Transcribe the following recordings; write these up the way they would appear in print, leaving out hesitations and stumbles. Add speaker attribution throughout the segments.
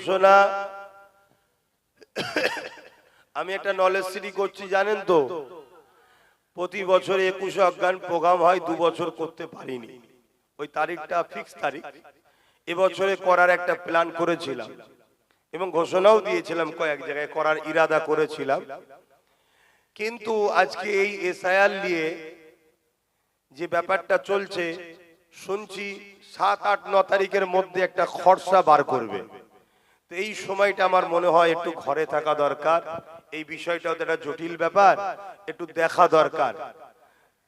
Speaker 1: ঘোষণা আমি একটা নলেজ সিটি করছি জানেন তো, প্রতি বছর 21 অজ্ঞান প্রোগ্রাম হয়, 2 বছর করতে পারিনি, ওই তারিখটা ফিক্স তারিখ। এবছরে করার একটা প্ল্যান করেছিলাম এবং ঘোষণাও দিয়েছিলাম, কয়েক জায়গায় করার ইরাদা করেছিলাম। কিন্তু আজকে এই এসআইআর নিয়ে যে ব্যাপারটা চলছে শুনছি 7, 8, 9 তারিখের মধ্যে একটা খরচা বার করবে। তো এই সময়টা আমার মনে হয় একটু ঘরে থাকা দরকার, এই বিষয়টা একটা জটিল ব্যাপার, একটু দেখা দরকার।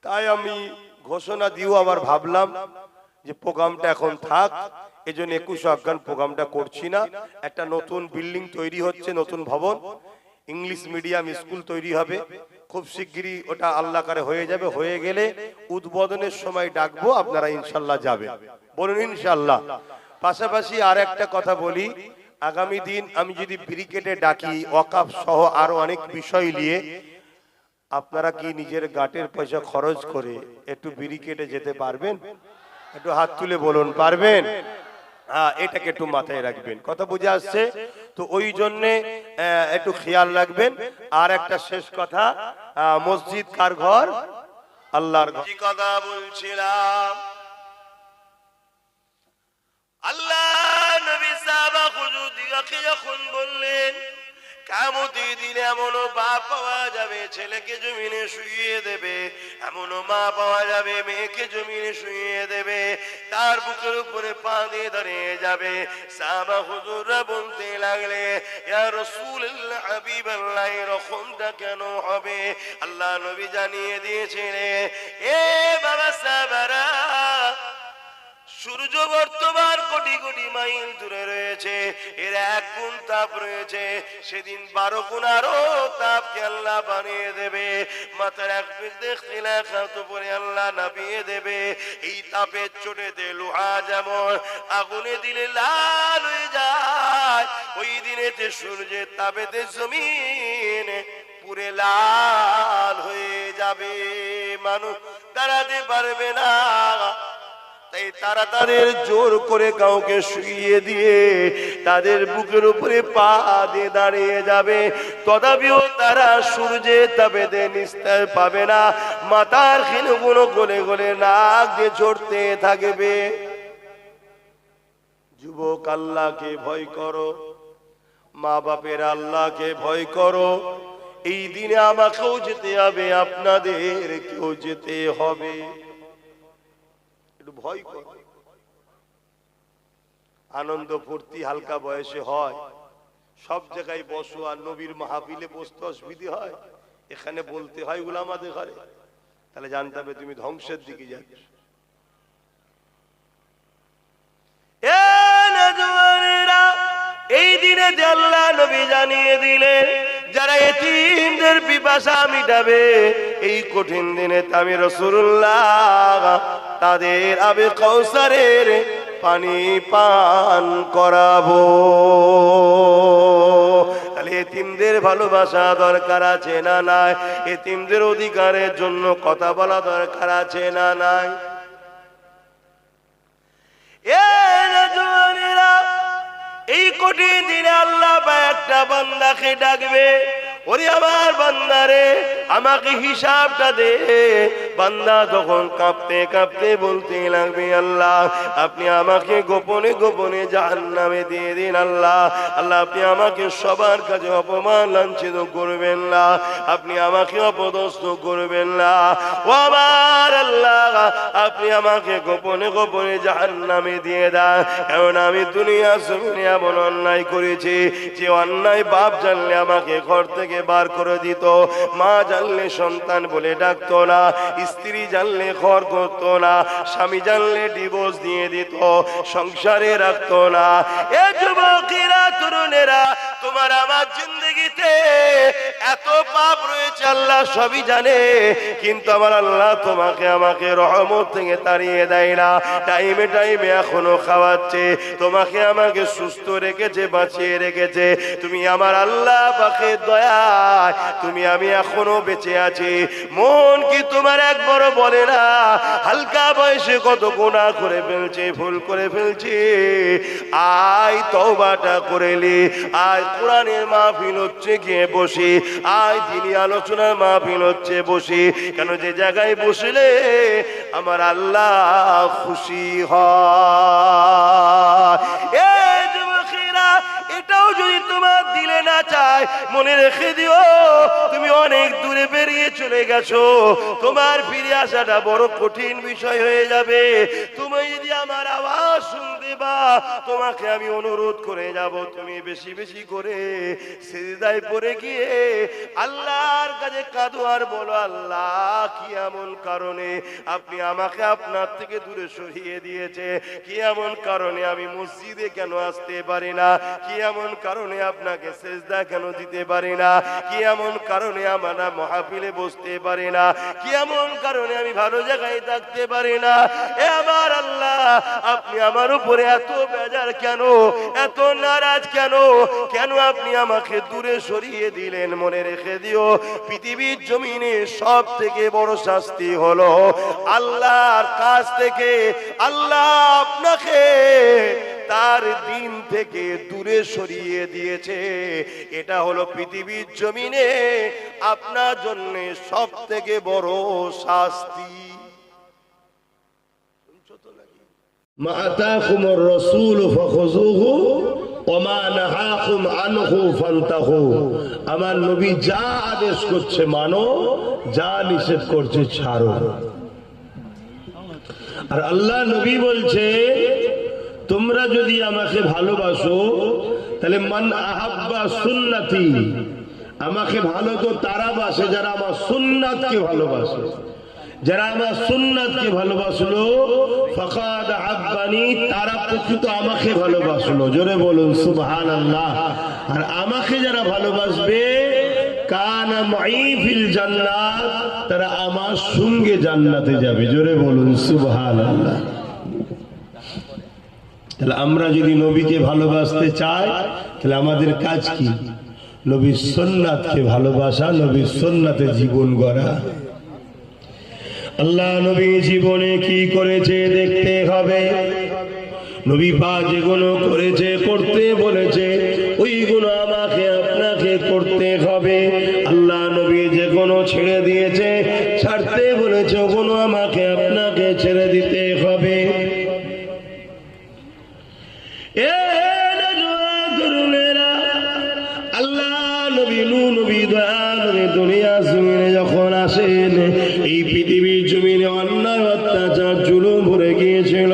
Speaker 1: তাই আমি ঘোষণা দিও আবার ভাবলাম যে প্রোগ্রামটা এখন থাক, এজন্য 21 অজ্ঞান প্রোগ্রামটা করছি না। একটা নতুন বিল্ডিং তৈরি হচ্ছে, নতুন ভবন, ইংলিশ মিডিয়াম স্কুল তৈরি হবে খুব শিগগিরই, ওটা আল্লাহ করে হয়ে যাবে। হয়ে গেলে উদ্বোধনের সময় ডাকবো, আপনারা ইনশাল্লাহ যাবেন, বলুন ইনশাল্লাহ। পাশাপাশি আর একটা কথা বলি, আগামী দিন আমি যদি ব্রিকেটে ডাকি ওয়াকফ সহ আরো অনেক বিষয় নিয়ে, আপনারা কি নিজের গাটের পয়সা খরচ করে একটু ব্রিকেটে যেতে পারবেন? একটু হাত তুলে বলুন পারবেন? এটাকে একটু মাথায় রাখবেন, কথা বুঝে আসছে তো? ওই জন্যে একটু খেয়াল রাখবেন। আর একটা শেষ কথা, মসজিদ কার ঘর? আল্লাহর ঘর। কথা বলছিলাম, আল্লাহ নবী সাহাবা হুজুরকে যখন বললেন কিয়ামতের দিনে এমনও বাপ পাওয়া যাবে ছেলেকে জমিনে শুইয়ে দেবে, এমনও মা পাওয়া যাবে মেয়েকে জমিনে শুইয়ে দেবে, তার বুকের উপরে পা দিয়ে দাঁড়িয়ে যাবে। সাহাবা হুজুররা বলতে লাগলে, ইয়া রাসূলুল্লাহ হাবিবাল্লাহ, এরকমটা কেন হবে? আল্লাহ নবী জানিয়ে দিয়েছিলেন, এ বাবা সাহাবারা, সূর্য বর্তমান কোটি কোটি মাইল দূরে রয়েছে, এর 1 গুণ তাপ রয়েছে, সেদিন 12 গুণ আরো তাপকে আল্লাহ বানিয়ে দেবে। মাথার এক বিন্দু খিলাফত উপরে আল্লাহ নামিয়ে দেবে। এই তাপের চোটেতে লোহা যেমন আগুনে দিলে লাল হয়ে যায়, ওই দিনেতে সূর্যের তাপেতে জমিন পুরে লাল হয়ে যাবে, মানুষ দাঁড়াতে পারবে না। তাই তারা তাদের জোর করে কাউকে শুইয়ে দিয়ে তাদের বুকের উপরে পা দিয়ে দাঁড়িয়ে যাবে, তথাপিও তারা সূর্যের তাপেতে নিস্তার পাবে না, মাথার ক্ষীণগুলো গলে গলে নাক দিয়ে ঝরতে থাকবে। যুবক, আল্লাহকে ভয় করো, মা বাপের আল্লাহকে ভয় করো। এই দিনে আমাকেও যেতে হবে, আপনাদের কেউ যেতে হবে, ভয় কর। আনন্দ ফুর্তি হালকা বয়সে হয়, সব জায়গায় বসো, আর নবীর মাহফিলে বসতে অসুবিধে হয়, এখানে বলতে হয় উলামাদের ঘরে, তাহলে জানতে হবে তুমি ধ্বংসের দিকে যাচ্ছ। এই দিনে আল্লাহ নবী জানিয়ে দিলেন, যারা এতিমদের পিপাসা মিটাবে এই কঠিন দিনে আমি রাসূলুল্লাহ তাদের আবে কাউসারের পানি পান করাবো। তাহলে এতিমদের ভালোবাসা দরকার আছে না নাই? এতিমদের অধিকারের জন্য কথা বলা দরকার আছে না নাই? এই কঠিন দিনে আল্লাহ একটা বান্দাকে ডাকবে, ওরে আমার বান্দারে আমাকে হিসাবটা দে। বান্দা তখন কাঁপতে কাঁপতে বলতে লাগবে, আল্লাহ আপনি আমাকে গোপনে গোপনে জাহান্নামে দিয়ে দিন। আল্লাহ আল্লাহ আপনি আমাকে সবার কাছে অপমান লাঞ্ছিত করবেন না, আপনি আমাকে অপদস্থ করবেন না। ও আমার আল্লাহ, আপনি আমাকে গোপনে গোপনে জাহান্নামে দিয়ে দেন, কারণ আমি দুনিয়া জমিনে এমন অন্যায় করেছি যে অন্যায় বাপ জানলে আমাকে ঘর থেকে বার করে দিত, মা জানলে সন্তান বলে ডাকতো না, স্ত্রী জানলে ঘর করতো না, স্বামী জানলে ডিভোর্স দিয়ে দিত, সংসারে রাখতো না। এ যুবকেরা, তরুণেরা, তোমার আমার জিন্দগিতে এত পাপ রয়েছে আল্লাহ সবই জানে, কিন্তু আমার আল্লাহ তোমাকে আমাকে রহমত থেকে তাড়িয়ে দেয় না। টাইমে টাইমে এখনো খাওয়াচ্ছে, তোমাকে আমাকে সুস্থ রেখেছে, বাঁচিয়ে রেখেছে। তুমি আমার আল্লাহ পাকের দয়ায় তুমি আমি এখনো বেঁচে আছি। মন কি তোমার একবারও বলে না হালকা বয়সে কত গুনাহ করে ফেলছে, ভুল করে ফেলছে, আয় তওবাটা করে নে। আয় কোরআনের মাহফিল হচ্ছে গিয়ে বসি, আয় দিনী আলোচনার মাহফিল হচ্ছে বসি। কেন যে জায়গায় বসলে আমার আল্লাহ খুশি হয়। এই যুবকেরা, এটাও যদি তোমার দিলে না চায়, মনে রেখে দিও তুমি অনেক দূরে বেরিয়ে চলে গেছো, তোমার ফিরে আসাটা বড় কঠিন বিষয় হয়ে যাবে। তুমি যদি আমার আওয়াজ শুনতে বা, তোমাকে আমি অনুরোধ করে যাব, তুমি বেশি বেশি করে সিজদায় পড়ে গিয়ে আল্লাহর কাছে কাঁদো আর বলো, আল্লাহ কি এমন কারণে আপনি আমাকে আপনার থেকে দূরে সরিয়ে দিয়েছে, কি এমন কারণে আমি মসজিদে কেন আসতে পারি না, কি এমন কারণে আপনাকে সিজদা কেন দিতে পারি না, কি এমন কারণে আমরা মাহফিলে বসতে পারি না, কি এমন কারণে আমি ভালো জায়গায় থাকতে পারি না। এ আমার আল্লাহ, আপনি আমার উপরে এত বেজার কেন, এত নারাজ কেন, কেন আপনি আমাকে দূরে সরিয়ে দিলেন? মনে রেখে দিও পৃথিবীর জমিনে সব থেকে বড় শাস্তি হলো আল্লাহর কাছ থেকে আল্লাহ আপনাকে তার দিন থেকে দূরে সরিয়ে দিয়েছে। এটা হলো পৃথিবীর জমিনে আপনার জন্য সব থেকে বড় শাস্তি। মা আতাকুমুর রাসূল ফাখুযুহু ওয়া মা নাহাকুম আনহু ফান্তাহু। আমার নবী যা আদেশ করছে মানো, যা নিষেধ করছে ছাড়ো। আর আল্লাহ নবী বলছে, তোমরা যদি আমাকে ভালোবাসো তাহলে মান আহাব্বা সুন্নতি, আমাকে ভালো তো তারা বাসে যারা আমার সুন্নাতকে ভালোবাসে। যারা আমার সুন্নাতকে ভালোবাসলো ফাকাদ আহাব্বানি, তারা প্রকৃত আমাকে ভালোবাসলো। জোরে বলুন সুবহানাল্লাহ। আর আমাকে যারা ভালোবাসবে কানা মাই ফিল জান্নাত, তারা আমার সঙ্গে জান্নাতে যাবে। জোরে বলুন সুবহানাল্লাহ। তাহলে আমরা যদি নবীকে ভালোবাসতে চাই তাহলে আমাদের কাজ কি? নবীর সুন্নাতকে ভালোবাসা, নবীর সুন্নাতে জীবন গড়া। আল্লাহ নবী জীবনে কি করেছে দেখতে হবে। নবী পাক যেগুলো করেছে, করতে বলেছে, ওইগুলো আমাকে আপনাকে করতে হবে। আল্লাহ নবী যেগুলো ছেড়ে দিয়েছে, ছাড়তে বলেছে, ওগুলো আমাকে আপনাকে ছেড়ে দিতে হবে। আল্লাহ নবী নবী দয়া নবী দুনিয়া জমিনে যখন আসেন, এই পৃথিবীর জমিনে অন্যায় অত্যাচার জুলুম ভরে গিয়েছিল।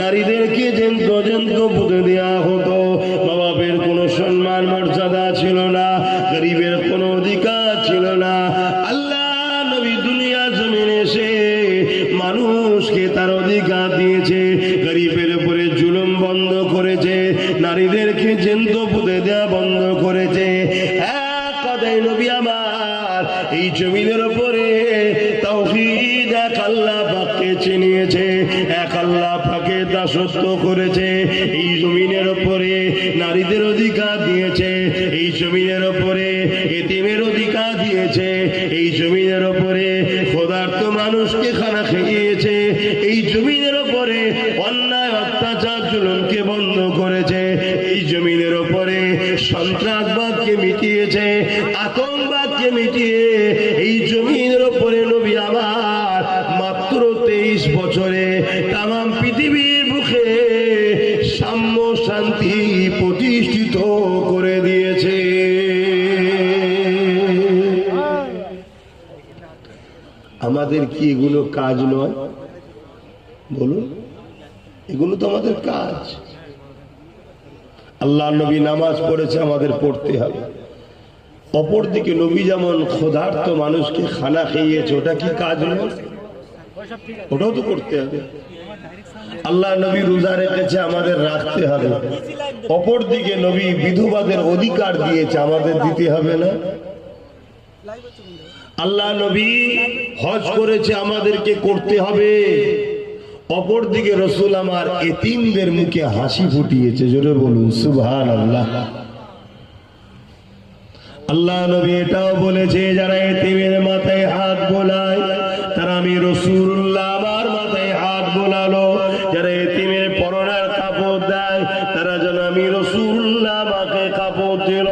Speaker 1: নারীদেরকে জেন্ত জেন্ত পুঁতে দেওয়া হতো। মা বাপের কোনো সম্মান মর্যাদা ছিল না, গরিবের কোনো অধিকার ছিল না। আল্লাহ নবী দুনিয়া জমিনে এসে মানুষকে তার অধিকার দিয়েছে। গরিবের উপরে জুলুম বন্ধ করেছে, নারীদেরকে জেন্ত পুঁতে দেওয়া বন্ধ করেছে। এক কথায় নবী আমার এই জমিনের উপরে তাওহীদ, এক আল্লাহ পাককে চিনিয়েছে, এক আল্লাহ পাকে দাসত্ব করেছে। এই জমিনের উপরে নারীদের অধিকার দিয়েছে, এই জমিনের উপরে এতিমের অধিকার দিয়েছে, এই জমিনের উপরে ক্ষুধার্ত মানুষকে খানা খাইয়েছে, এই জমিনের উপরে অন্যায় অত্যাচার জুলুমকে বন্ধ করেছে, এই জমিনের উপরে সন্ত্রাসবাদকে মিটিয়েছে, আতঙ্কবাদকে মিটিয়ে এই জমিনের উপরে নবী আমার মাত্র 23 বছরে তামাম পৃথিবীর বুকে সাম্য শান্তি প্রতিষ্ঠিত করে দিয়েছে। আমাদের কি এগুলো কাজ নয়? বলুন, এগুলো তো আমাদের কাজ। আল্লাহ নবী নামাজ পড়েছে, আমাদের পড়তে হবে। অপরদিকে নবী যেমন ক্ষুধার্ত মানুষকে খানা খাইয়েছে, ওটা কি কাজ নয়? ওটাও তো করতে হবে। আল্লাহ নবী রোজা রেখেছে, আমাদের রাখতে হবে। অপরদিকে নবী বিধবাদের অধিকার দিয়েছে, আমাদের দিতে হবে না? আল্লাহ নবী হজ করেছে, আমাদেরকে করতে হবে। অপরদিকে রসুল আমার এতিমদের মুখে হাসি ফুটিয়েছে, জোরে বলুন সুবহানাল্লাহ। আল্লাহ নবী এটাও বলেছে, যারা এতিমের মাথায় হাত বোলায় তারা আমি রাসূলুল্লাহ আমার মাথায় হাত বোলালো। যারা এতিমের পরনের কাপড় দেয় তারা যেন আমি রাসূলুল্লাহ আমাকে কাপড় দিল।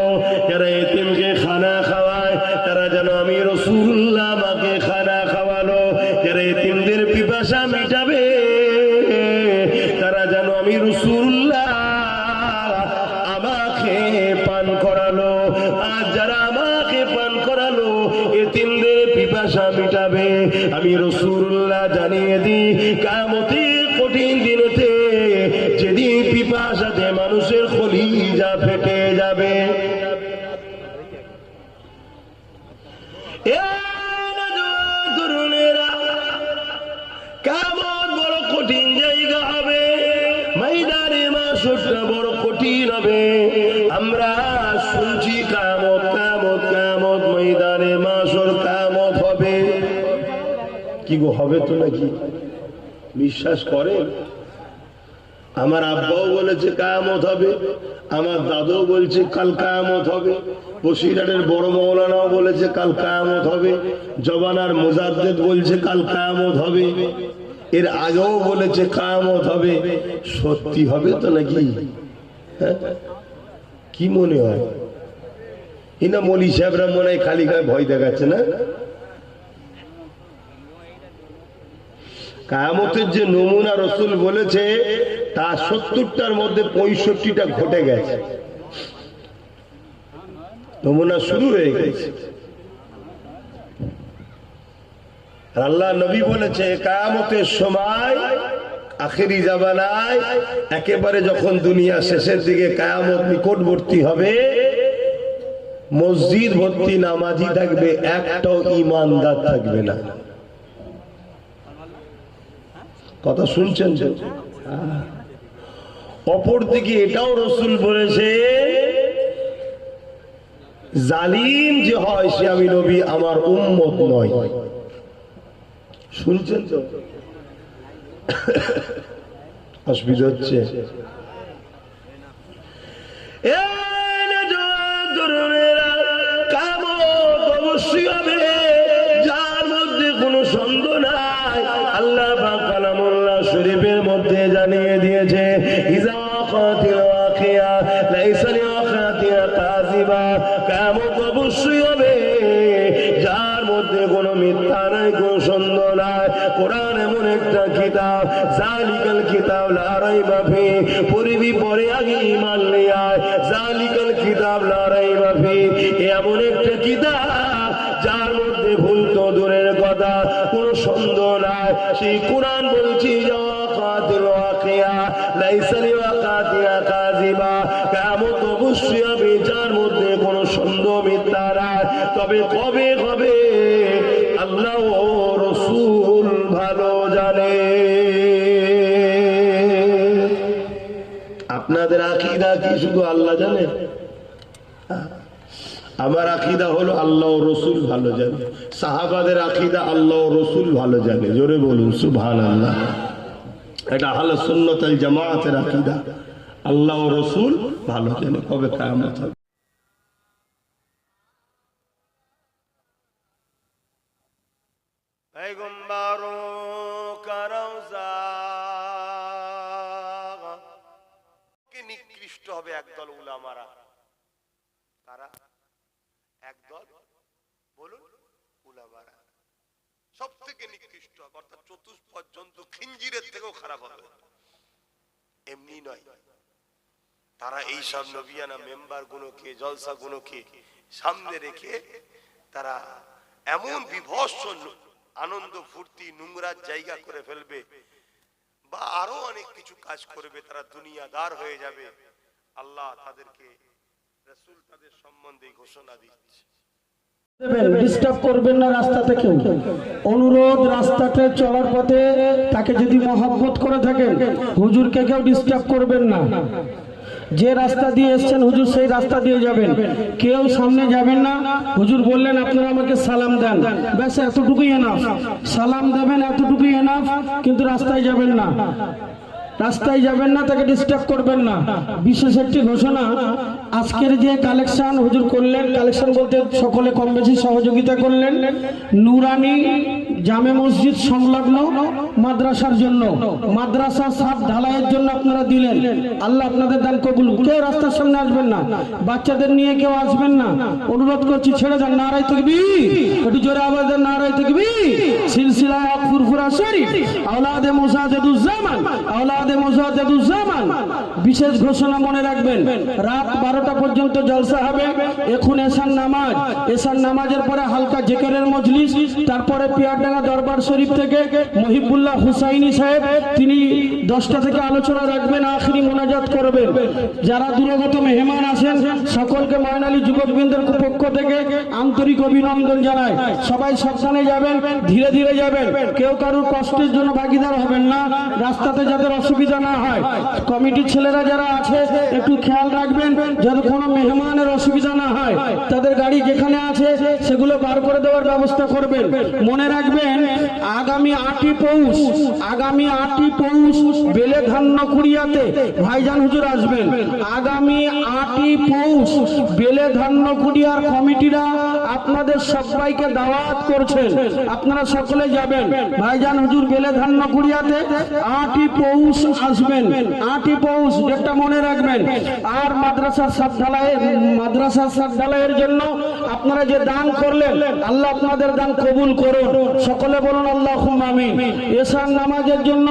Speaker 1: যারা এতিমকে খানা খাওয়ায় তারা যেন আমি রাসূলুল্লাহ আমাকে খানা খাওয়ালো। যারা এতিমদের পিপাসা মিটাবে তারা যেন আমি রাসূলুল্লাহ আমাকে পান করালো। আর যারা আমাকে পান করালো এতিমদের পিপাসা মিটাবে। আমি রাসূলুল্লাহ জানিয়ে দিই, কিয়ামতের কঠিন দিনেতে যেদিন পিপাসাতে মানুষের কলিজা ফেটে যাবে, কিয়ামত বড় কঠিন জায়গা হবে, ময়দানে মাশরটা বড় কঠিন হবে। আমরা শুনছি কিয়ামত কিয়ামত কিয়ামত, ময়দানে মাশর কিয়ামত হবে। কি গো হবে তো নাকি? বিশ্বাস করেন? আমার আব্বাও বলেছে কিয়ামত হবে, আমার দাদুও বলছে কাল কিয়ামত হবে, বসিরহাটের বড় মাওলানাও বলেছে কাল কিয়ামত হবে, জবানার মুজাদ্দেদ বলছে কাল কিয়ামত হবে, এর আগেও বলেছে কিয়ামত হবে। সত্যি হবে তো নাকি? হ্যাঁ, কি মনে হয়? ইনা মলি সাহেবরা মনে হয় খালি গায়ে ভয় দেখাচ্ছে না? কিয়ামতের যে নমুনা রাসূল বলেছে তা ৭০টার মধ্যে ৬৫টা ঘটে গেছে, নমুনা শুরু হয়ে গেছে। আল্লাহ নবী বলেছে কিয়ামতের সময় আখেরি জামানায় একেবারে যখন দুনিয়া শেষের দিকে কিয়ামত নিকটবর্তী হবে, মসজিদ ভর্তি নামাজি থাকবে, একটাও ঈমানদার থাকবে না। কথা শুনছেন? অপরদিকে এটাও রাসূল বলেছে, জালিম যে হয় সে আমি নবী আমার উম্মত নয়। শুনছেন তো? অসুবিধা হচ্ছে? অবশ্যই হবে, যার মধ্যে কোনো সন্দেহ নাই। আল্লাহ পাক কালামুল্লাহ শরীফের মধ্যে জানিয়ে দিয়েছে, ইজা ওয়াকাতিল ওয়াকিয়া লাইসা লিওয়াকাতিহা কাযিবা, কিয়ামত অবশ্যই হবে, যার মধ্যে কোনো মিথ্যা নাই, কোনো সন্দেহ নাই। কোরআন এমন একটা কিতাব, যালিকাল কিতাব লা রাইবা ফি, পড়বি পরে আগে ঈমান নিয়ে আয়। যালিকাল কিতাব লা রাইবা ফি, এমন একটা কিতাব যার মধ্যে ভুল তো দূরের কথা, কোনো সন্দেহ নাই। সেই কোরআন বলছি, ওয়াকাতিল ওয়াকিয়া লাইসা লিওয়াকাতিহা কাযিবা, কিয়ামত অবশ্যই হবে, যার মধ্যে কোনো সন্দেহ মিথ্যা নাই। তবে কবে হবে আল্লাহ ও রাসূল ভালো জানে। আপনাদের আকীদা কি শুধু আল্লাহ জানে? আমার আকীদা হলো আল্লাহ ও রাসূল ভালো জানে। সাহাবাদের আকীদা আল্লাহ ও রাসূল ভালো জানে। জোরে বলুন সুবহানাল্লাহ। এটা আহলে সুন্নাত ওয়াল জামাতের আকীদা, আল্লাহ ও রাসূল ভালো জানে কবে কিয়ামত হবে। पैगंबरों का रौजा के निकृष्ट হবে একদল উলামারা। তারা একদল বলুন উলামারা সবথেকে নিকৃষ্ট, অর্থাৎ চতুষ্পদ জন্তু খিঞ্জিরের থেকেও খারাপ হবে। এমনি নয়, তারা এই সব নবিয়ানা মেম্বার গুলোকে, জলসা গুলোকে সামনে রেখে তারা এমন বিভৎস আনন্দ ফুর্তি নোংরার জায়গা করে ফেলবে, বা আরো অনেক কিছু কাজ করবে, তারা দুনিয়াদার হয়ে যাবে। আল্লাহ তাদেরকে, রাসূল তাদের সম্বন্ধে ঘোষণা দিচ্ছে,
Speaker 2: ডিস্টার্ব করবেন না রাস্তা থেকে। অনুরোধ, রাস্তাতে চলার পথে তাকে যদি মহব্বত করে থাকেন হুজুরকে কেউ ডিস্টার্ব করবেন না। যে রাস্তা দিয়ে এসছেন হুজুর সেই রাস্তা দিয়ে যাবেন, কেউ সামনে যাবেন না। হুজুর বললেন আপনারা আমাকে সালাম দেন, ব্যাস এতটুকুই এনাফ। সালাম দেবেন এতটুকুই এনাফ, কিন্তু রাস্তায় যাবেন না, রাস্তায় যাবেন না, তাকে ডিস্টার্ব করবেন না। বিশেষ একটি ঘোষণা, আজকের যে কালেকশন হুজুর করলেন, কালেকশন বলতে সকলে কম বেশি সহযোগিতা করলেন, নুরানি জামে মসজিদ সংলগ্ন মাদ্রাসার জন্য, মাদ্রাসা সাত ঢালাইয়ের জন্য আপনারা দিলেন। আল্লাহ আপনাদের দান কবুল। কেউ রাস্তার সামনে আসবেন না, বাচ্চাদের নিয়ে কেউ আসবেন না, অনুরোধ করছি, ছেড়ে দেন। নারায়ে তাকবীর, একটু জোরে আওয়াজ দেন, নারায়ে তাকবীর। সিলসিলা ফুরফুরা শরীফ আওলাদে মুজাদ্দিদুজ্জামান, আওলাদে মুজাদ্দিদুজ্জামান। বিশেষ ঘোষণা মনে রাখবেন, রাত 12টা পর্যন্ত জলসা হবে। এখন এশার নামাজ, এশার নামাজের পরে হালকা জিকিরের মজলিস, তারপরে পিয়ারডাঙ্গা দরবার শরীফ থেকে মহিবুল্লাহ হুসাইনি সাহেব তিনি 10টা থেকে আলোচনা রাখবেন, আখিরি মোনাজাত করবেন। যারা দূরগত মেহমান আছেন সকলকে ময়নালী যুবকবৃন্দের পক্ষ থেকে আন্তরিক অভিনন্দন জানাই। সবাই সাবধানে যাবেন, ধীরে ধীরে যাবেন, কেউ কারোর কষ্টের জন্য ভাগিদার হবেন না, রাস্তাতে যাদের অসুবিধা না হয়। কমিটির ছেলেরা যারা আছে একটু খেয়াল রাখবেন যাতে কোনো মেহমানের অসুবিধা না হয়, তাদের গাড়ি যেখানে আছে সেগুলো বার করে দেওয়ার ব্যবস্থা করবেন। মনে রাখবেন আগামী 8ই পৌষ, আগামী 8ই পৌষ বেলে ধান্য কুড়িয়াতে ভাইজান হুজুর আসবেন। আগামী 8ই পৌষ বেলে ধান্য কুড়িয়ার কমিটিরা আপনাদের সবাইকে দাওয়াত করছেন, আপনারা সকলে যাবেন। ভাইজান হুজুর বেলে ধান্য কুড়িয়াতে 8ই পৌষ আসবেন, 8ই পৌষ, ডেটটা মনে রাখবেন। আর মাদ্রাসার সাত ঢালাইয়ের জন্য আপনারা যে দান করলেন আল্লাহ আপনাদের দান কবুল করুন, সকলে বলুন আল্লাহুম্মা আমিন। এশার নামাজের জন্য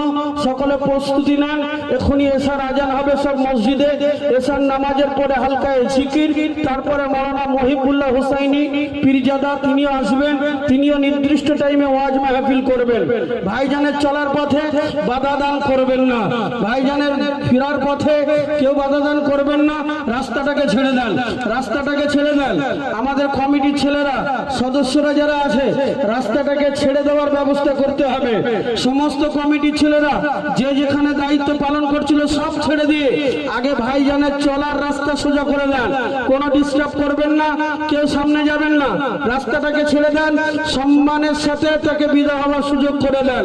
Speaker 2: সকলে প্রস্তুতি নেন, এখনই এশার আজান হবে সব মসজিদে। এশার নামাজের পরে হালকা জিকির, তারপরে মাওলানা মহিবুল্লাহ হুসাইনি পীরজাদা তিনিও আসবেন, তিনিও নির্দিষ্ট টাইমে ওয়াজ মাহফিল করবেন। ভাইজানের চলার পথে বাধা দান করবেন না, ভাইজানের ফেরার পথে কেউ বাধা দান করবেন না, রাস্তাটাকে ছেড়ে দেন, রাস্তাটাকে ছেড়ে দেন। আমাদের কমিটির ছেলেরা সদস্যরা যারা আছে রাস্তাটাকে ছেড়ে দেওয়ার ব্যবস্থা করতে হবে। সমস্ত কমিটির ছেলেরা যে যেখানে দায়িত্ব পালন করছিল সব ছেড়ে দিয়ে আগে ভাইজানের চলার রাস্তা সোজা করে দেন, কোনো ডিস্টার্ব করবেন না, কেউ সামনে যাবেন না, রাস্তাটাকে ছেড়ে দেন, সম্মানের সাথে তাকে বিদায় হওয়ার সুযোগ করে দেন।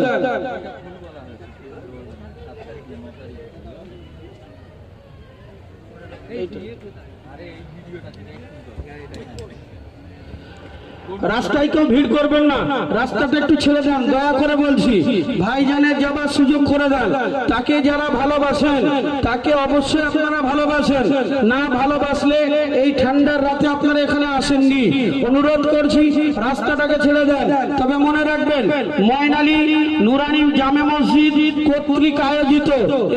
Speaker 2: রাস্তায় কেউ ভিড় করবেন না, রাস্তাটা একটু ছেড়ে দেন, দয়া করে বলছি। ভাইজানের যাবার সুযোগ করে দেন, তাকে যারা ভালোবাসেন তাকে অবশ্যই আপনারা ভালোবাসেন, না ভালোবাসলে এই ঠান্ডার রাতে আপনারা এখানে আসেননি। অনুরোধ করছি রাস্তাটাকে ছেড়ে দেন। তবে মনে রাখবেন ময়নালী নুরানি জামে মসজিদ কর্তৃক আয়োজিত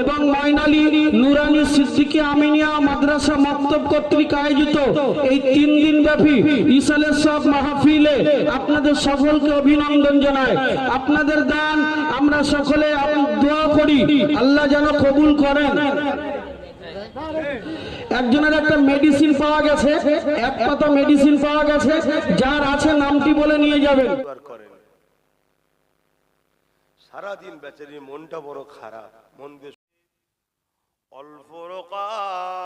Speaker 2: এবং ময়নালী নুরানি সিদ্দিকী আমিনিয়া মাদ্রাসা মক্তব কর্তৃক আয়োজিত এই 3 দিন ব্যাপী ইসালের সব মাহফিলে আপনাদের সকলকে অভিনন্দন জানাই। আপনাদের দান আমরা সকলে দোয়া করি আল্লাহ যেন কবুল করেন। একজনের একটা মেডিসিন পাওয়া গেছে, এক পাতা মেডিসিন পাওয়া গেছে, যার আছে নামটি বলে নিয়ে যাবেন।
Speaker 1: সারাদিন বেচারির মনটা বড় খারাপ, মন বেশ অল ফুরকানিল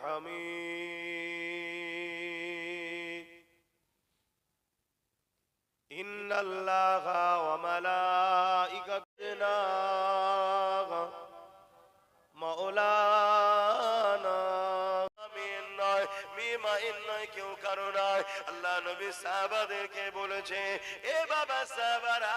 Speaker 1: হামিদ ইন্নাল্লাহা ওয়া মালাইকাতাহু মাওলানা আমিন নয় মিমাইন নয় কেউ কারো নয়। আল্লাহ নবী সাহাবাদেরকে বলেছে, এ বাবা সাহাবারা,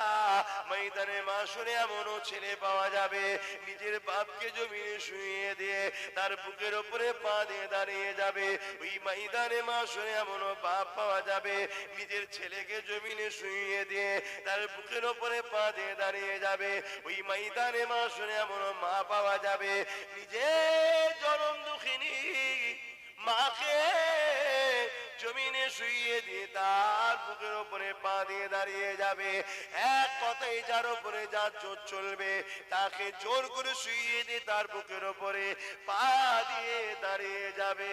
Speaker 1: ময়দানে মাশরে এমনও ছেলে পাওয়া যাবে নিজের বাপকে জমিনে শুইয়ে দিয়ে তার বুকের উপরে পা দিয়ে দাঁড়িয়ে যাবে। ওই ময়দানে মাশরে এমনও বাপ পাওয়া যাবে নিজের ছেলেকে জমিনে শুইয়ে দিয়ে তার বুকের উপরে পা দিয়ে দাঁড়িয়ে যাবে। ওই ময়দানে মাশরে এমনও মা পাওয়া যাবে নিজের জনম দুঃখিনী মাকে জমিনে শুইয়ে দিয়ে তার বুকের উপরে পা দিয়ে দাঁড়িয়ে যাবে। এক কথাই যার উপরে যা জোর চলবে তাকে জোর করে শুইয়ে দিয়ে তার বুকের উপরে পা দিয়ে দাঁড়িয়ে যাবে।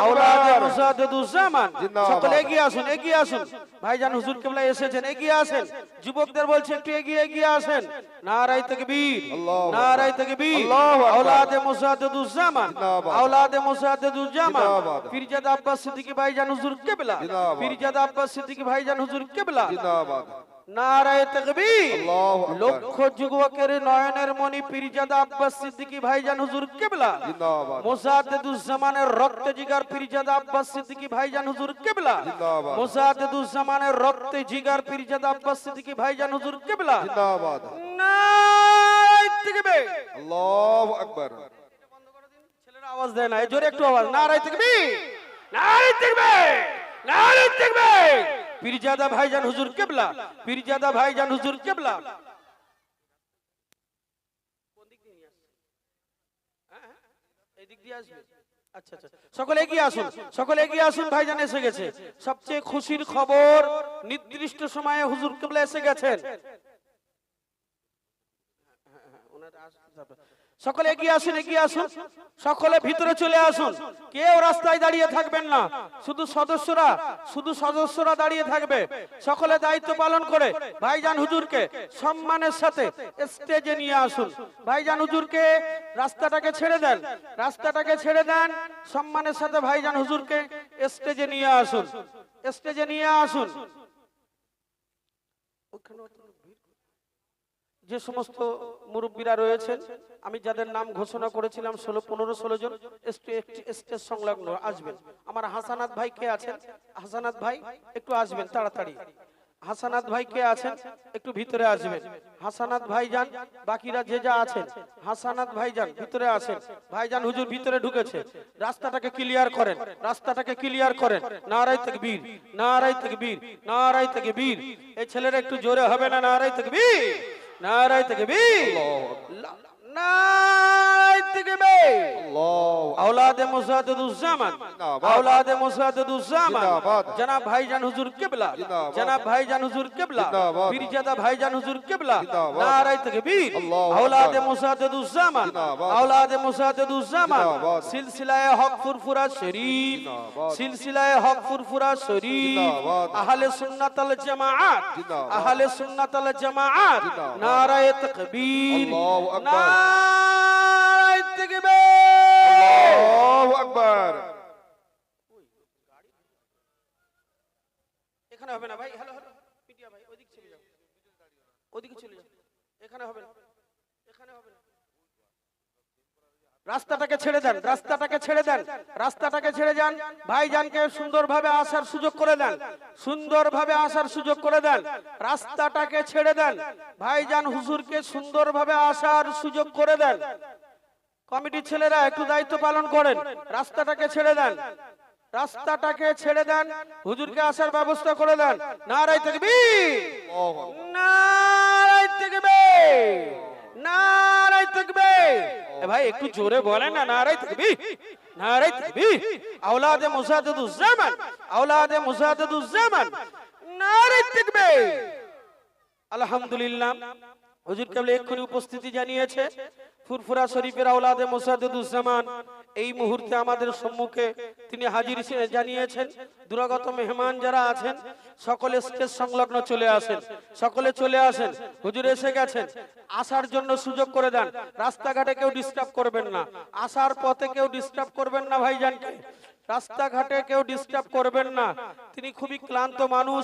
Speaker 3: আওলাদে মুসা
Speaker 2: মুসাদ্দেদুজ্জামান
Speaker 3: জিন্দাবাদ।
Speaker 2: সকলে এগিয়ে আসুন, এগিয়ে আসুন। ভাইজান হুজুর কিবলা এসেছেন, এগিয়ে আসেন। যুবকদের বলছে একটু এগিয়ে এগিয়ে আসেন। নারায়ে তাকবীর,
Speaker 3: আল্লাহু আকবার।
Speaker 2: নারায়ে তাকবীর।
Speaker 3: আল্লাহু আকবার।
Speaker 2: আওলাদে মুসাদ্দেদুজ্জামান,
Speaker 3: জিন্দাবাদ।
Speaker 2: আওলাদে মুসাদ্দেদুজ্জামান,
Speaker 3: জিন্দাবাদ।
Speaker 2: পীরজাদা আব্বাস সিদ্দিকী ভাইজান হুজুর কিবলা,
Speaker 3: জিন্দাবাদ।
Speaker 2: পীরজাদা আব্বাস সিদ্দিকী ভাইজান হুজুর কিবলা।
Speaker 3: জিন্দাবাদ।
Speaker 2: নারায়ে তাকবীর।
Speaker 3: আল্লাহু আকবার।
Speaker 2: লক্ষ যুবকের নয়নের মণি পীরজাদা আব্বাস সিদ্দিকী ভাইজান হুজুর কিবলা,
Speaker 3: জিন্দাবাদ।
Speaker 2: মুসাদ্দেদুজ্জামানের রক্তে জিগার পীরজাদা আব্বাস সিদ্দিকী ভাইজান হুজুর কিবলা,
Speaker 3: জিন্দাবাদ।
Speaker 2: মুসাদ্দেদুজ্জামানের রক্তে জিগার পীরজাদা আব্বাস সিদ্দিকী ভাইজান হুজুর কিবলা।
Speaker 3: জিন্দাবাদ।
Speaker 2: নারায়ে তাকবীর।
Speaker 3: আল্লাহু আকবার।
Speaker 2: ছেলেরা আওয়াজ দেয় না, এই জোরে একটু আওয়াজ। নারায়ে তাকবীর, নারায়ে তাকবীর, নারায়ে তাকবীর। পীরজাদা ভাইজান হুজুর কিবলা, পীরজাদা ভাইজান হুজুর কিবলা। এদিক দিয়ে আসবে। আচ্ছা আচ্ছা, সকলে এগিয়ে আসুন, সকলে এগিয়ে আসুন। ভাইজান এসে গেছে। সবচেয়ে খুশির খবর, নির্দিষ্ট সময়ে হুজুর কিবলা এসে গেছেন। সকলে এগিয়ে আসুন, এগিয়ে আসুন। সকলে ভিতরে চলে আসুন। কেউ রাস্তায় দাঁড়িয়ে থাকবেন না, শুধু সদস্যরা দাঁড়িয়ে থাকবে। সকলে দায়িত্ব পালন করে ভাইজান হুজুরকে সম্মানের সাথে স্টেজে নিয়ে আসুন। ভাইজান হুজুরকে রাস্তাটাকে ছেড়ে দেন, রাস্তাটাকে ছেড়ে দেন। সম্মানের সাথে ভাইজান হুজুরকে স্টেজে নিয়ে আসুন, স্টেজে নিয়ে আসুন। যে সমস্ত মুরব্বীরা রয়েছেন, আমি যাদের নাম ঘোষণা করেছিলাম 15-16 জন স্টেজ সংলগ্ন আসবেন। আমার হাসানাত ভাই কে আছেন? হাসানাত ভাই একটু আসবেন তাড়াতাড়ি। হাসানাত ভাই কে আছেন? একটু ভিতরে আসবেন। হাসানাত ভাই যান, বাকিরা যে যা আছেন হাসানাত ভাই যান ভিতরে আসেন। ভাইজান হুজুর ভিতরে ঢুকেছে, রাস্তাটাকে ক্লিয়ার করেন, রাস্তাটাকে ক্লিয়ার করেন। নারায়ে তাকবীর, নারায়ে তাকবীর, নারায়ে তাকবীর। এই ছেলেরা একটু জোরে হবে না? নারায়ে তাকবীর, নারায়ে তাকবীর, নারায়ে তাকবীর। আওলাদে মুসাদ্দেদুজ্জামান, আওলাদে মুসাদ্দেদুজ্জামান,
Speaker 3: জিন্দাবাদ।
Speaker 2: জনাব ভাইজান হুজুর কিবলা,
Speaker 3: জিন্দাবাদ।
Speaker 2: জনাব ভাইজান হুজুর কিবলা,
Speaker 3: জিন্দাবাদ।
Speaker 2: পীরজাদা ভাইজান হুজুর কিবলা।
Speaker 3: জিন্দাবাদ।
Speaker 2: নারায়ে তাকবীর।
Speaker 3: আল্লাহু
Speaker 2: আওলাদে
Speaker 3: আকবার।
Speaker 2: মুসাদ্দেদুজ্জামান,
Speaker 3: জিন্দাবাদ।
Speaker 2: আওলাদে মুসাদ্দেদুজ্জামান,
Speaker 3: জিন্দাবাদ।
Speaker 2: সিলসিলায়ে হক ফুরফুরা শরীফ,
Speaker 3: জিন্দাবাদ।
Speaker 2: সিলসিলায়ে হক ফুরফুরা শরীফ,
Speaker 3: জিন্দাবাদ।
Speaker 2: আহলে সুন্নাত আল জামাআত,
Speaker 3: জিন্দাবাদ।
Speaker 2: আহলে সুন্নাত আল জামাআত।
Speaker 3: জিন্দাবাদ।
Speaker 2: নারায়ে তাকবীর,
Speaker 3: আল্লাহু আকবার।
Speaker 2: নারায়ে তাকবীর।
Speaker 3: আল্লাহু আকবার।
Speaker 2: এখানে হবে না ভাই, হ্যালো হ্যালো পিটিয়া ভাই, ওইদিকে চলে যাও, ওইদিকে চলে যাও। এখানে হবে না, এখানে হবে না। রাস্তাটাকে ছেড়ে দেন, রাস্তাটাকে ছেড়ে দেন, রাস্তাটাকে ছেড়ে যান। ভাইজানকে সুন্দরভাবে আসার সুযোগ করে দেন, সুন্দরভাবে আসার সুযোগ করে দেন। রাস্তাটাকে ছেড়ে দেন, ভাইজান হুজুরকে সুন্দরভাবে আসার সুযোগ করে দেন। কমিটির ছেলেরা একটু দায়িত্ব পালন করেন। রাস্তাটাকে ছেড়ে দেন, রাস্তাটাকে ছেড়ে দেন, হুজুরকে আসার ব্যবস্থা করে দেন। নারায়ে তাকবীর, নারায়ে তাকবীর, নারায়ে তাকবীর। এ ভাই একটু জোরে বলেন না, নারায়ে তাকবীর, নারায়ে তাকবীর। আওলাদে মুসাদ্দেদুজ্জামান, আওলাদে মুসাদ্দেদুজ্জামান, নারায়ে তাকবীর। আলহামদুলিল্লাহ, হুজুর কেবল এক্ষুনি উপস্থিতি জানিয়েছে। ফুরফুরা শরীফের আওলাদে মুসাদ্দেদুজ্জামান এই মুহূর্তে আমাদের সম্মুখে তিনি হাজির জানিয়েছেন। দুরাগত মেহমান যারা আছেন সকলে স্টেজ সংলগ্ন চলে আসেন, সকলে চলে আসেন। হুজুর এসে গেছেন, আসার জন্য সুযোগ করে দেন। রাস্তাঘাটে কেউ ডিস্টার্ব করবেন না, আসার পথে কেউ ডিস্টার্ব করবেন না ভাইজানকে, রাস্তাঘাটে কেউ ডিস্টার্ব করবেন না। তিনি খুবই ক্লান্ত মানুষ,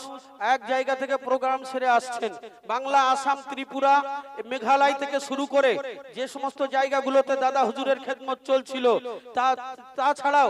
Speaker 2: এক জায়গা থেকে প্রোগ্রাম সেরে আসছেন। বাংলা, আসাম, ত্রিপুরা, মেঘালয় থেকে শুরু করে যে সমস্ত জায়গাগুলোতে দাদা হুজুরের খেদমত চলছিল, তাছাড়াও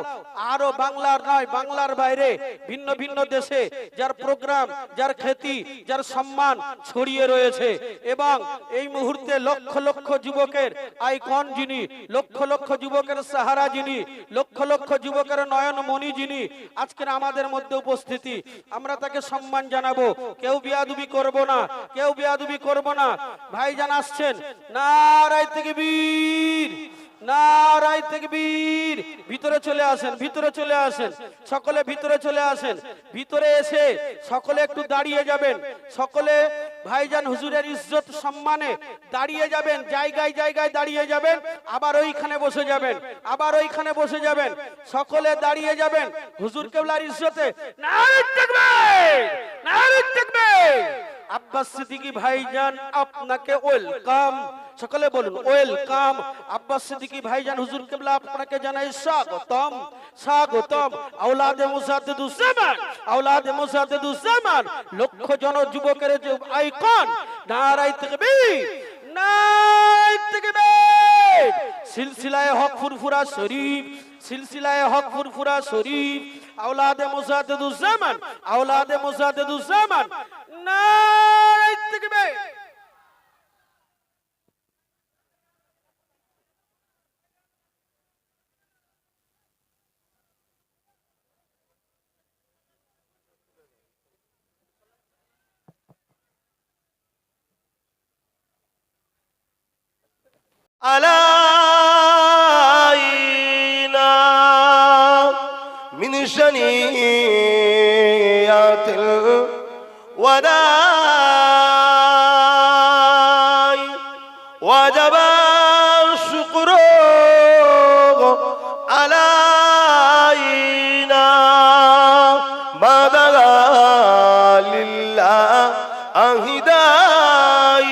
Speaker 2: আরো বাংলার নয়, বাংলার বাইরে ভিন্ন ভিন্ন দেশে যার প্রোগ্রাম, যার খ্যাতি, যার সম্মান ছড়িয়ে রয়েছে। এবং এই মুহূর্তে লক্ষ লক্ষ যুবকের আইকন যিনি, লক্ষ লক্ষ যুবকের সাহারা যিনি, লক্ষ লক্ষ যুবকের নয়নমণি যিনি আজকের আমাদের মধ্যে উপস্থিতি, আমরা তাকে সম্মান জানাবো। কেউ বিয়াদবি করব না, কেউ বিয়াদবি করব না। ভাইজান আসছেন, নারায়ে তাকবীর, নারায়ে তাকবীর। ভিতরে চলে আসেন, ভিতরে চলে আসেন, সকলে ভিতরে চলে আসেন। ভিতরে এসে সকলে একটু দাঁড়িয়ে যাবেন, সকলে ভাইজান হুজুরের ইজ্জত সম্মানে দাঁড়িয়ে যাবেন, জায়গায় জায়গায় দাঁড়িয়ে যাবেন, আবার ওইখানে বসে যাবেন, আবার ওইখানে বসে যাবেন, সকলে দাঁড়িয়ে যাবেন হুজুর কেবলার ইজ্জতে। নারে তাকবীর, নারে তাকবীর। আব্বাস সিদ্দিকী ভাইজান আপনাকে ওয়েলকাম, সকলে বলুন ওয়েলকাম। আব্বাস সিদ্দিকী ভাইজান হুজুর কেবলা আপনাকে জানাই স্বাগতম, স্বাগতম। আওলাদে মুজাদ্দিদুস জামান, আওলাদে মুজাদ্দিদুস জামান, লক্ষ জন যুবকের যে আইকন, নারে তাকবীর, নারে তাকবীর। সিলসিলায়ে হক ফুরফুরা শরীফ, সিলসিলায়ে হক ফুরফুরা শরীফ, আওলাদে মুজাদ্দিদুস জামান, আওলাদে মুজাদ্দিদুস জামান, নারে তাকবীর।
Speaker 1: علينا من شنيعة الوداع وجب الشكر علينا ما دعا لله أهداي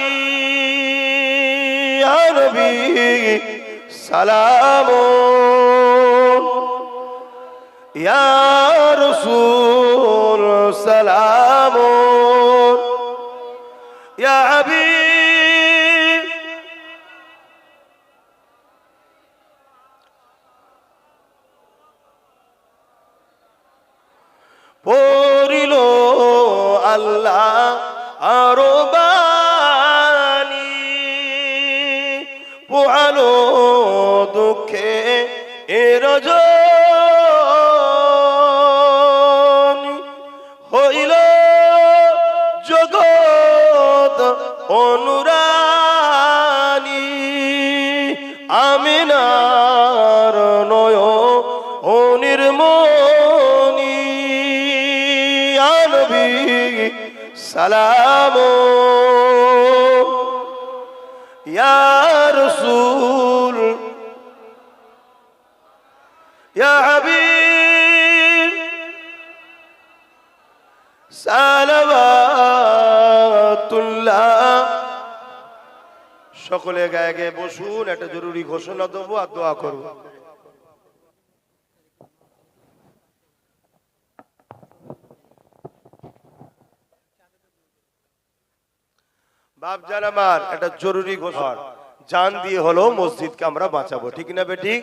Speaker 1: يا نبي سلام يا رسول سلام يا حبيب পড়িল আল্লাহ আরো বাণী, পোহালো দুঃখে রজনী, হইল জগৎ অনুরানী, আমিনার নয় অনির্মণি, ইয়া নবী সালাম ইয়া রাসূল ইয়া হাবিব সালাওয়াতুল্লাহ। সকলে গায়ে গায়ে বসুন, একটা জরুরি ঘোষণা দেবো আর দোয়া করবো। বাপজান আমার একটা জরুরি ঘোষণা, জান দিয়ে হলো মসজিদকে আমরা বাঁচাবো, ঠিক না বেঠিক?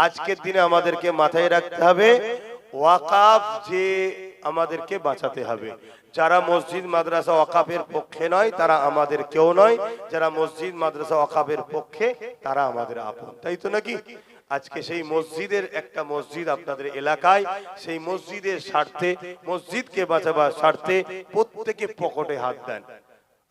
Speaker 1: আজকের দিনে আমাদেরকে মাথায় রাখতে হবে ওয়াকাফ যে আমাদেরকে বাঁচাতে হবে। যারা মসজিদ মাদ্রাসা ওয়াকাফের পক্ষে নয় তারা আমাদের কেউ নয়, যারা মসজিদ মাদ্রাসা ওয়াকাফের পক্ষে তারা আমাদের আপন, তাই তো নাকি? আজকে সেই মসজিদের একটা মসজিদ আপনাদের এলাকায়, সেই মসজিদের স্বার্থে, মসজিদকে বাঁচাবার স্বার্থে প্রত্যেকে পকেটে হাত দেন।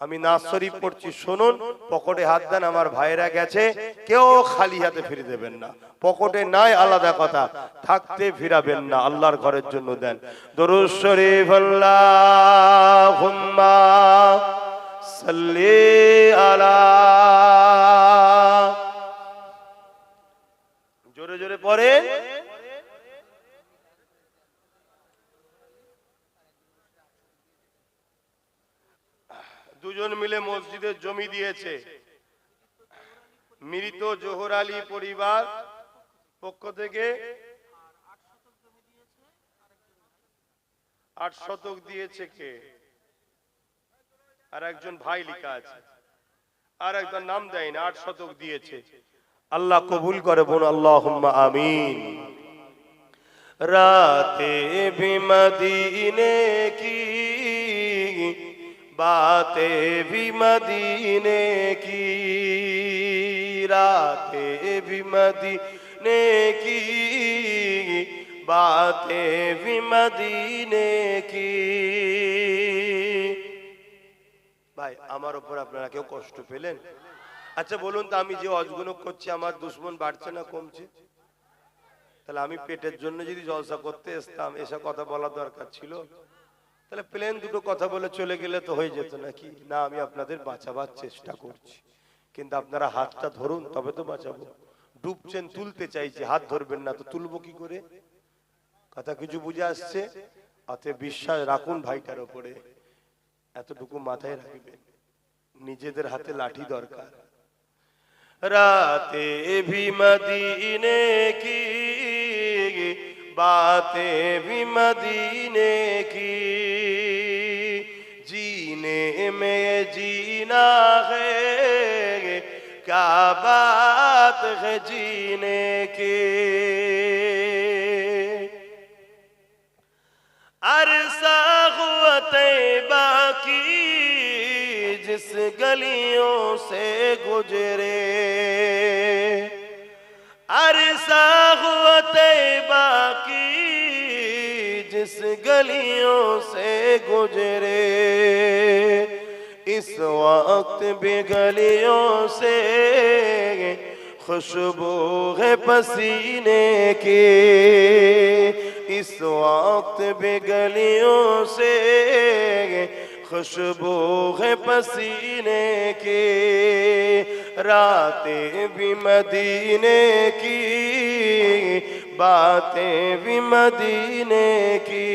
Speaker 1: আমি নাজ শরীফ পড়ছি, শুনুন, পকেটে হাত দেন। আমার ভাইরা গেছে, কেউ খালি হাতে ফিরে দেবেন না। পকেটে নাই আলাদা কথা, থাকতে ফিরাবেন না, আল্লাহর ঘরের জন্য দেন। দরুদ শরীফ আল্লাহুম্মা সাল্লি আলা, জোরে জোরে পড়েন। দুজন মিলে মসজিদের জমি দিয়েছে, মৃত জোহর আলী পরিবার পক্ষ থেকে 8 শতক দিয়েছে। কে? আর একজন ভাই লেখা আছে, আর একজন নাম দেয়নি, 8 শতক দিয়েছে। আল্লাহ কবুল করে, বোন আল্লাহুম্মা আমিন। রাতে ভি মদিনে কি बातें भी मदीने की, रातें भी मदीने की, बातें भी मदीने की। ভাই আমার উপর আপনারা কেউ কষ্ট পেলেন? আচ্ছা বলুন তো, আমি যে অজগুনো করছি আমার দুশ্মন বাড়ছে না কমছে? তাহলে আমি পেটের জন্য যদি জলসা করতে আসতাম, এসব কথা বলা দরকার ছিল? তাহলে প্লেন দুটো কথা বলে চলে গেলে তো হয়ে যেত নাকি? না, আমি আপনাদের বাঁচাবার চেষ্টা করছি, কিন্তু আপনারা হাতটা ধরুন তবে তো বাঁচাবো। ডুবছেন, তুলতে চাইছি, হাত ধরবেন না তো তুলবো কি করে? কথা কিছু বুঝে আসছে? অতএব বিশ্বাস রাখুন ভাইটার ওপরে, এতটুকু মাথায় রাখবেন, নিজেদের হাতে লাঠি দরকার। রাতে ভি মদিনে কি बातें भी मदीने की, जीने में जीना है क्या बात है जीने की। अरसा हुआ तैबा की जिस गलियों से गुजरे, अरसा हुआ तैबा की जिस गलियों से गुजरे, इस वक्त भी गलियों से खुशबू है पसीने की, इस वक्त भी गलियों से खुशबू है पसीने की। रातें भी मदीने की बातें भी मदीने की,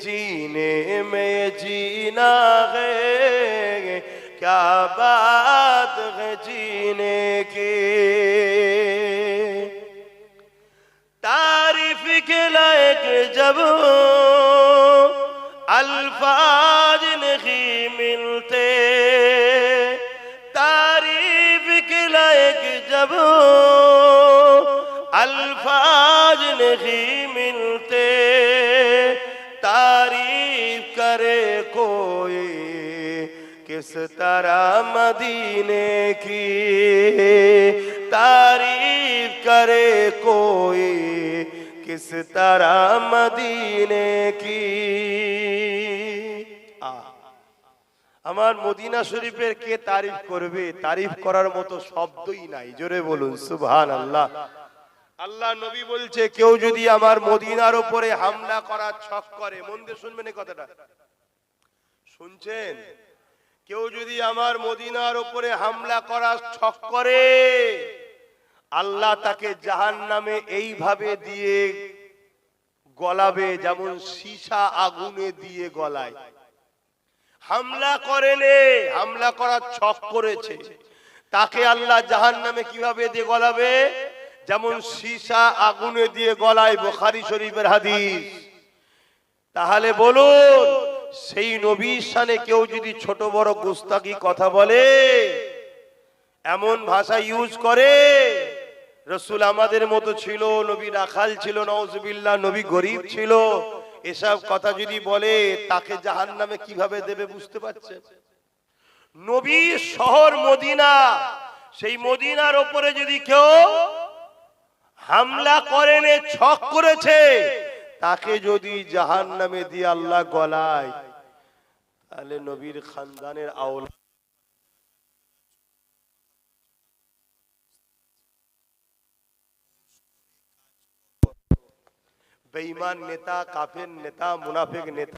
Speaker 1: जीने में जीना है क्या बात है जीने की। तारीफ के लायक जब अल्फाज नहीं मिलते, तारीफ के लायक जब अल्फाज नहीं मिलते, तारीफ करे कोई किस तरह मदीने की, तारीफ करे कोई किस तरह मदीने की। আমার মদিনা শরীফের কে তারিফ করবে? তারিফ করার মতো শব্দই নাই, জোরে বলুন সুবহানাল্লাহ। আল্লাহ নবী বলছে, কেউ যদি আমার মদিনার উপরে হামলা করার ছক করে, মন দিয়ে শুনবেন এই কথাটা, শুনছেন? কেউ যদি আমার মদিনার উপরে হামলা করার ছক করে, আল্লাহ তাকে জাহান্নামে এইভাবে দিয়ে গলাবে যেমন সীসা আগুনে দিয়ে গলায়। হামলা করেনে, হামলা করার ছক করেছে, তাকে আল্লাহ জাহান্নামে কিভাবে দিয়ে গলাবে? যেমন সীসা আগুনে দিয়ে গলায়, বুখারী শরীফের হাদিস। তাহলে বলুন, সেই নবীর শানে কেউ যদি ছোট বড় গুস্তাখি কথা বলে, এমন ভাষা ইউজ করে, রাসূল আমাদের মতো ছিল, নবী রাখাল ছিল, নাউজুবিল্লাহ, নবী গরীব ছিল, এসব কথা যদি বলে, তাকে জাহান্নামে কিভাবে দেবে বুঝতে পারছেন? নবীর শহর মদিনা, সেই মদিনার উপরে যদি কেউ হামলা করেনে, ছক করেছে, তাকে যদি জাহান্নামে দিয়ে আল্লাহ গলায়, তাহলে নবীর খানদানের আওলাদ বেঈমান নেতা, কাফের নেতা, মুনাফিক নেতা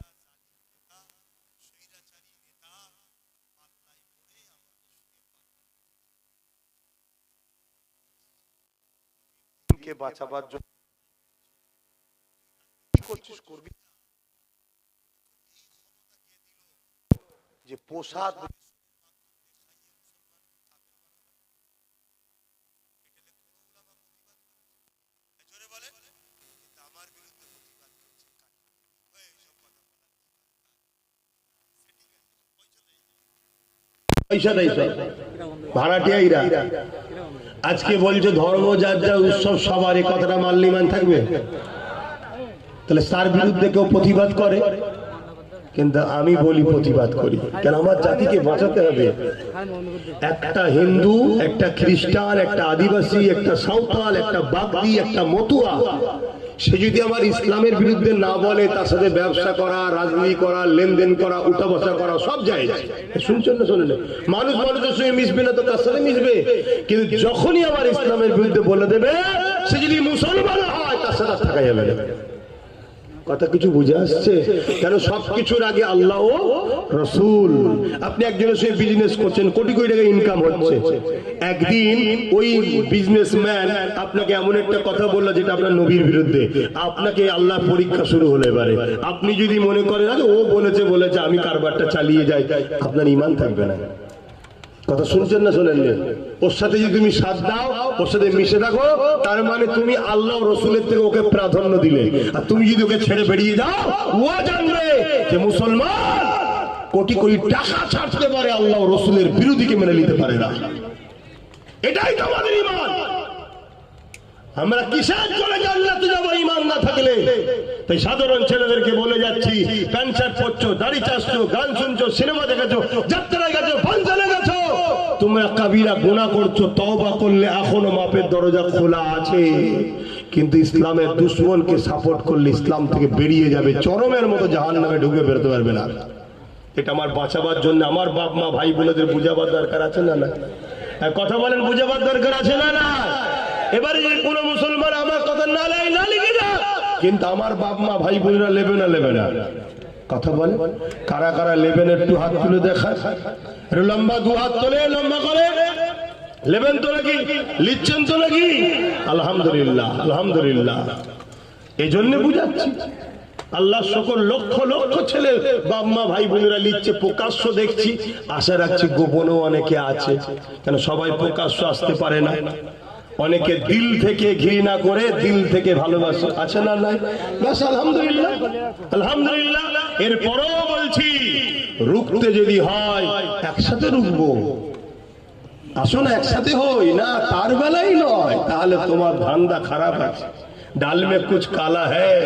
Speaker 1: কে বাঁচাবার জন্য কি করছিস করবি, যে পোশাক
Speaker 4: পয়সা দেয় সব ভাড়াটিয়াইরা আজকে বলছে ধর্ম যার যা উৎসব সবার, এই কথাটা মানলে মান থাকবে? তাহলে তার বিরুদ্ধে কেউ প্রতিবাদ করে, কিন্তু আমি বলি প্রতিবাদ করি, কেন আমার জাতিকে বাঁচাতে হবে। একটা হিন্দু, একটা খ্রিস্টান, একটা আদিবাসী, একটা সাঁওতাল, একটা বাগদি, একটা মতুয়া, সে যদি আমার ইসলামের বিরুদ্ধে না বলে, তার সাথে ব্যবসা করা, রাজনীতি করা, লেনদেন করা, উঠা বসা করা সব জায়েজ। শুনছেন না? শোনেন, মানুষ মানুষের সঙ্গে মিশবে না তো তার সাথে মিশবে, কিন্তু যখনই আমার ইসলামের বিরুদ্ধে বলে দেবে, সে যদি মুসলমান হয় তার সাথে থাকা যাবে না। কথা কিছু বুঝে আসছে? কেন সবকিছুর আগে আল্লাহ ও রসুল। আপনি একজনের সঙ্গে বিজনেস করছেন, কোটি কোটি টাকা ইনকাম হচ্ছে, একদিন ওই বিজনেসম্যান আপনাকে এমন একটা কথা বললো যেটা আপনার নবীর বিরুদ্ধে, আপনাকে আল্লাহ পরীক্ষা শুরু হলে এবারে আপনি যদি মনে করেন আরে ও বলেছে আমি কারবারটা চালিয়ে যাই, আপনার ঈমান থাকবে না। কথা শুনছেন না শোনেন? ওর সাথে যদি তুমি সাথ দাও, ওর সাথে মিশে থাকো, তার মানে তুমি আল্লাহ রসুলের থেকে ওকে প্রাধান্য দিলে। আর তুমি যদি ওকে ছেড়ে বেরিয়ে যাও, ও জানবে যে মুসলমান কোটি কোটি টাকা ছাড়তে পারে, আল্লাহ রসুলের বিরোধীকে মেনে নিতে পারে না। এটাই তো আমাদের ঈমান। আমরা কিসের চলে জান্নাতে যাবো ঈমান না থাকলে? তাই সাধারণ ছেলেদেরকে বলে যাচ্ছি, প্যান্ট শার্ট পরছো, দাড়ি চাচ্ছো, গান শুনছো, সিনেমা দেখাচ্ছো, যাত্রায় গেছো, ফাংশনে গেছো, তোমরা কাবিরা গুনাহ করছো, তওবা করলে এখনো মাপের দরজা খোলা আছে। কিন্তু ইসলামের দুশমনকে সাপোর্ট করলে ইসলাম থেকে বেরিয়ে যাবে, চরমের মতো জাহান্নামে ঢুকে বেরোতে পারবে না। এটা আমার বাঁচাবার জন্য আমার বাপ মা ভাই বোনেদের বুঝাবার দরকার আছে না? না কথা বলেন, বুঝাবার দরকার আছে না? না। এবারে যদি কোনো মুসলমান আমার কথা না লিখে যা, কিন্তু আমার বাপ মা ভাই বোনেরা নেবে না? কথা বলে কারা কারা নেবেন? একটু হাত তুলে দেখা, লম্বা দু হাত তোলে, লম্বা করে নেবেন তো নাকি? লিখছেন তো নাকি? আলহামদুলিল্লাহ, আলহামদুলিল্লাহ। এই জন্য বুঝাচ্ছি, আল্লাহ সকল লক্ষ লক্ষ ছেলে বাপ মা ভাই বোনেরা লিখছে, প্রকাশ্য দেখছি, আশা রাখছি গোপনও অনেকে আছে, কেন সবাই প্রকাশ্য আসতে পারে না। অনেকে দিল থেকে ঘৃণা করে, দিল থেকে ভালোবাসে, আছে না? নাই? বাস আলহামদুলিল্লাহ, আলহামদুলিল্লাহ। এরপরও বলছি, রুখতে যদি হয় একসাথে রুখবো, আসো না একসাথে হই না, তার বেলাই নয়, তাহলে তোমার ধান্দা খারাপ আছে। ডাল মে কুছ কালা হ্যাঁ,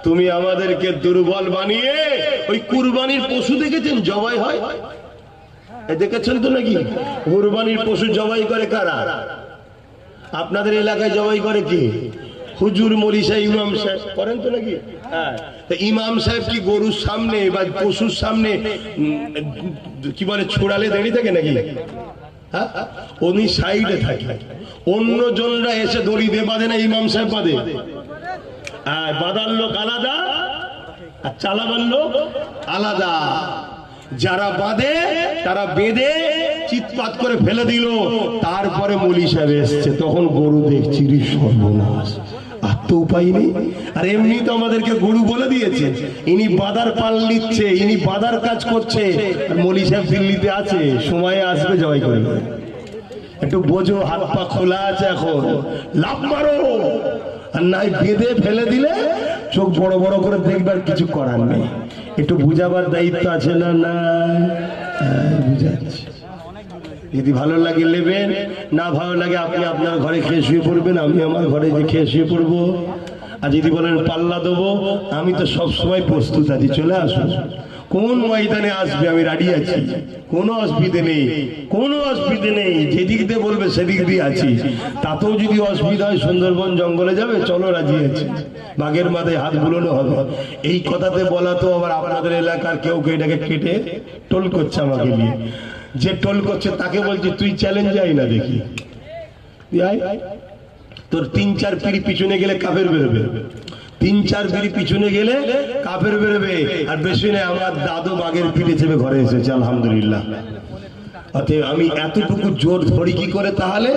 Speaker 4: তুমি আমাদেরকে দুর্বল বানিয়ে ওই কুরবানির পশু দেখেছেন জবাই হয়, দেখেছেন তো নাকি? কুরবানির পশু জবাই করে কারা? আপনাদের এলাকায় জবাই করে কি? হুজুর, মৌলী সাহেব, ইমাম সাহেব করেন তো নাকি? হ্যাঁ, ইমাম সাহেব কি গরুর সামনে বা পশুর সামনে কি বলে ছোড়ালে দাঁড়িয়ে থাকে নাকি? হ্যাঁ, উনি সাইডে থাকে, অন্য জনরা এসে দড়ি দিয়ে বাঁধে না, ইমাম সাহেব বাঁধে। বাঁধার লোক আলাদা আর চালাবার লোক আলাদা। যারা বাঁধে তারা বেঁধে চিৎপাত করে ফেলে দিল, তারপরে মৌলী সাহেব এসছে, তখন গরু দেখছি সর্বনাশ, আর তো উপায় নেই। আর এমনি তো আমাদেরকে গরু বলে দিয়েছে, ইনি বাঁধার পাল নিচ্ছে, ইনি বাঁধার কাজ করছে, মৌলী সাহেব দিল্লিতে আছে, সময়ে আসবে জবাই করবে। একটু বোঝো, হাত পা খোলা আছে, এখন লাভ মারো, আর নাই বেঁধে ফেলে দিলে চোখ বড় বড় করে দেখবার কিছু করার নেই। একটু বুঝাবার দায়িত্ব আছে না? না, বুঝাচ্ছি। যদি ভালো লাগে নেবেন, না ভালো লাগে আপনি আপনার ঘরে খেয়ে শুয়ে পড়বেন, আমি আমার ঘরে যে খেয়ে শুয়ে পড়বো। আর যদি বলেন পাল্লা দেবো, আমি তো সবসময় প্রস্তুত আছি, চলে আসুন। কোন ময়দানে আসবে আমি রাডি আছি, কোনো অসুবিধে নেই, কোনো অসুবিধে নেই। যেদিক দিয়ে বলবে সেদিক দিয়ে আছি। তাতেও যদি অসুবিধা হয়, সুন্দরবন জঙ্গলে যাবে, চলো, রাজি আছি। বাঘের মাথায় হাত বুলোনো হবে। এই কথাতে বলা তো আবার আপনাদের এলাকার কেউ এটাকে কেটে টোল করছে আমাকে নিয়ে। যে টোল করছে তাকে বলছে তুই চ্যালেঞ্জ আই না দেখি, তোর 3-4 পিড়ি পিছনে গেলে কাফের বেরোবে, 3-4 পিড়ি পিছনে গেলে কাফের বেরোবে। আর বেশি নেই, আমার দাদু বাঘের পিঠে চেপে ঘরে এসেছে, আলহামদুলিল্লাহ। অতএব আমি এতটুকু জোর ধরি কি করে? তাহলে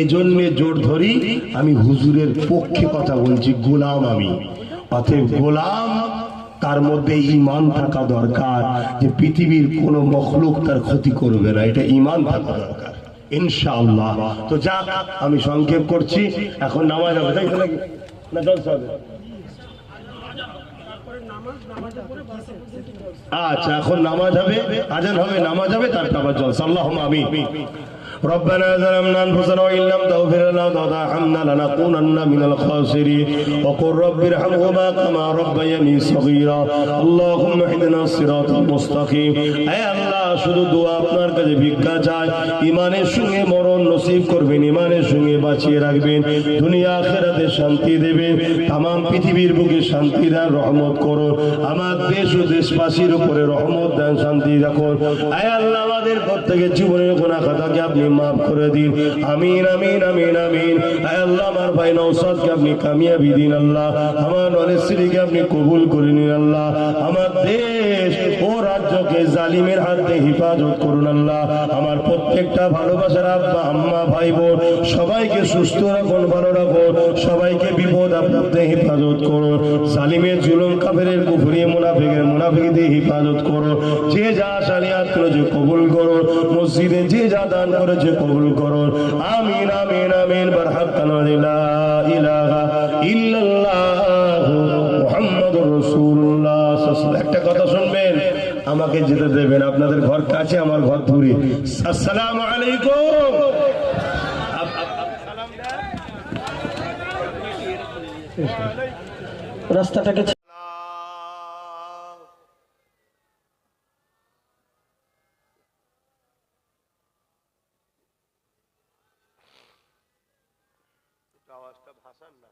Speaker 4: এজন্য জোর ধরি, আমি হুজুরের পক্ষে কথা বলছি, গোলাম আমি। অতএব গোলাম, তার মধ্যে ঈমান থাকা দরকার যে পৃথিবীর কোনো মখলুক তার ক্ষতি করবে না, এটা ঈমান থাকা দরকার ইনশাআল্লাহ। তো যাক, আমি সংক্ষেপ করছি, এখন নামাজ হবে, তাই তো নাকি? না জলসা হবে? আচ্ছা, এখন নামাজ হবে, আজান হবে, নামাজ হবে, তারপর আবার জলসা। আল্লাহুম্মা আমিন। ربنا ظلمنا انفسنا وان لم تغفر لنا وترحمنا لنكونن من الخاسرين وقل رب ارحمهما كما ربياني صغيرا اللهم اهدنا الصراط المستقيم। হে আল্লাহ, শুধু দোয়া আপনার কাছে ভিক্ষা চাই, ঈমানের সঙ্গে মরণ নসিব করবেন, ঈমানের সঙ্গে বাঁচিয়ে রাখবেন, দুনিয়া আখিরাতে শান্তি দেবেন, तमाम পৃথিবীর বুকে শান্তি দান, রহমত করুন। আমার দেশ ও দেশবাসীর উপরে রহমত দান, শান্তি রাখুন। হে আল্লাহ, আমাদের প্রত্যেকের জীবনের গুনাহ খাতাকে আপনি মাফ করে দিন। আমিন আমিন আমিন আমিন। আয় আল্লাহ আমার ভাই নওশাদকে আপনি কামিয়াবি দিন আল্লাহ, আমার নলেশ্রীকে আপনি কবুল করে নিন আল্লাহ, আমার দেশ ও রাজ্যকে জালিমের হাত থেকে হেফাজত করুন আল্লাহ, আমার প্রত্যেকটা ভালোবাসার আব্বা আম্মা ভাই বোন সবাইকে সুস্থ রাখুন, ভালো রাখুন, সবাইকে বিপদ আপদ থেকে হেফাজত করুন, জালিমের জুলুম কাফেরের কুফরি মুনাফিকের দিয়ে হেফাজত করুন, যে যা শরিয়াত করেছে কবুল করুন, মসজিদে যে যা দান করেছে কবুল করুন। আমিন আমিন আমিন। বারহাকান লা ইলাহা ইল্লাল্লাহু মুহাম্মাদুর রাসূলুল্লাহ। একটা কথা শুনবেন, আমাকে যেতে দেবেন, আপনাদের ঘর কাছে, আমার ঘর দূরে। আসসালামু আলাইকুম।
Speaker 2: রাস্তাটাকে
Speaker 1: আওয়াজটা ভাসান না।